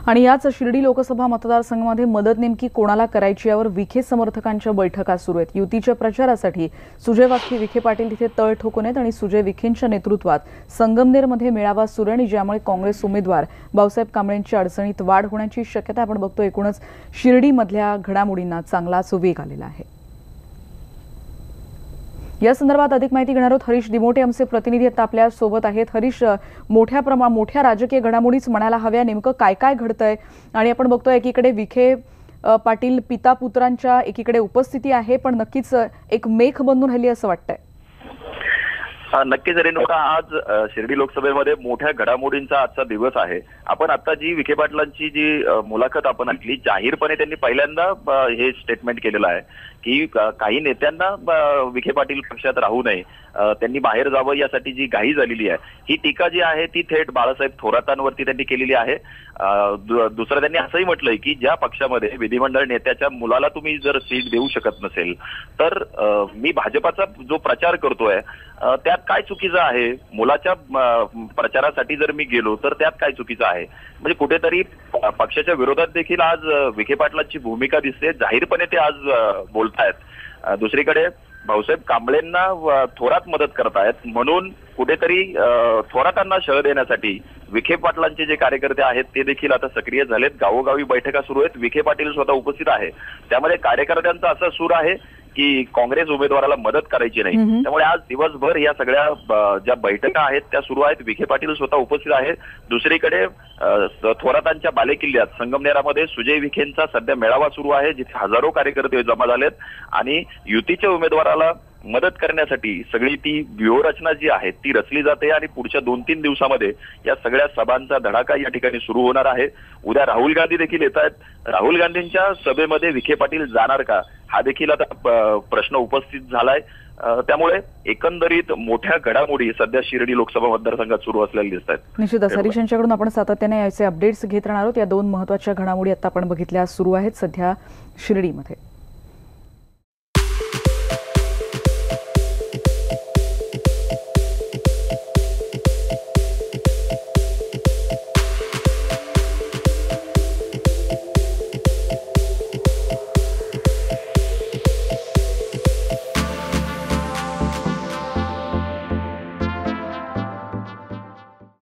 आणि याच शिर्डी लोकसभा मतदारसंघामध्ये मदत नेमकी कोणाला करायची यावर विखे समर्थकांच्या बैठका सुरू आहेत। युतीच्या प्रचारासाठी सुजय विखे पाटील तिथे तळ ठोकून आहेत आणि सुजय विखेंच्या नेतृत्वात संगमनेरमध्ये मेळावा सुरू आहे, ज्यामुळे काँग्रेस उमेदवार भाऊसाहेब कांबळेंच्या अडचणीत वाढ होण्याची शक्यता आपण बघतो। एकूणच शिर्डीमधल्या घडामोडींना चांगलाच वेग आलेला आहे। या संदर्भात अधिक माहिती घेणार आहोत। हरीश दिमोटे आमचे प्रतिनिधी आता आपल्या सोबत आहेत। हरीश, मोठ्या राजकीय घडामोडीच म्हणायला हव्या, नेमकं काय काय घडतंय? आणि आपण बघतोय एकीकडे विखे पाटील पिता पुत्रांच्या एकीकडे उपस्थिती आहे, पण नक्कीच एक मेख बनून राहिली असं वाटतंय। नक्कीच रेणुका, आज शिर्डी लोकसभेमध्ये मोठ्या घडामोडींचा आजचा दिवस आहे। आपण आता जी विखे पाटलांची जी मुलाखत आपण ऐकली, जाहीरपणे त्यांनी पहिल्यांदा हे स्टेटमेंट केलेलं आहे की काही नेत्यांना विखे पाटील पक्षात राहू नये, त्यांनी बाहेर जावं यासाठी जी घाई झालेली आहे, ही टीका जी आहे ती थेट बाळासाहेब थोरातांवरती त्यांनी केलेली आहे। दुसरं त्यांनी असंही म्हटलंय की ज्या पक्षामध्ये विधिमंडळ नेत्याच्या मुलाला तुम्ही जर सीट देऊ शकत नसेल तर मी भाजपाचा जो प्रचार करतोय त्यात काय चुकीचं आहे? मुलाच्या प्रचारासाठी जर मी गेलो तर त्यात काय चुकीचं आहे? म्हणजे कुठेतरी पक्षाच्या विरोधात देखील आज विखे पाटलांची भूमिका दिसते, जाहीरपणे ते आज बोलतायत। दुसरीकडे भाऊसाहेब कांबळेंना थोरात मदत करतायत, म्हणून कुठेतरी थोरातांना शह देण्यासाठी विखे पाटलांचे जे कार्यकर्ते आहेत ते देखील आता सक्रिय झालेत। गावोगावी बैठका सुरू आहेत, विखे पाटील स्वतः उपस्थित आहे। त्यामध्ये कार्यकर्त्यांचा असा सूर आहे की काँग्रेस उमेदवाराला मदत करायची नाही। त्यामुळे आज दिवसभर या सगळ्या ज्या बैठका आहेत त्या सुरू आहेत, विखे पाटील स्वतः उपस्थित आहेत। दुसरीकडे थोरातांच्या बालेकिल्ल्यात संगमनेरामध्ये सुजय विखेंचा सध्या मेळावा सुरू आहे, जिथे हजारो कार्यकर्ते जमा झालेत आणि युतीच्या उमेदवाराला मदत करण्यासाठी सगळी ती व्यूहरचना जी आहे ती रचली जाते आणि पुढच्या 2-3 दिवसामध्ये या सगळ्या सभांचा धडाका या ठिकाणी सुरू होणार आहे। उद्या राहुल गांधी देखील येत आहेत। राहुल गांधींच्या सभेमध्ये विखे पाटील जाणार का, हा देखील आता प्रश्न उपस्थित झालाय। त्यामुळे एकंदरीत मोठ्या घडामोडी सध्या शिर्डी लोकसभा मतदारसंघात सुरू असलेल्या दिसत आहेत। निश्चितच हरीश यांच्याकडून आपण सातत्याने याचे अपडेट्स घेत राहणार आहोत। या दोन महत्त्वाच्या घडामोडी आता आपण बघितल्या सुरू आहेत सध्या शिर्डीमध्ये।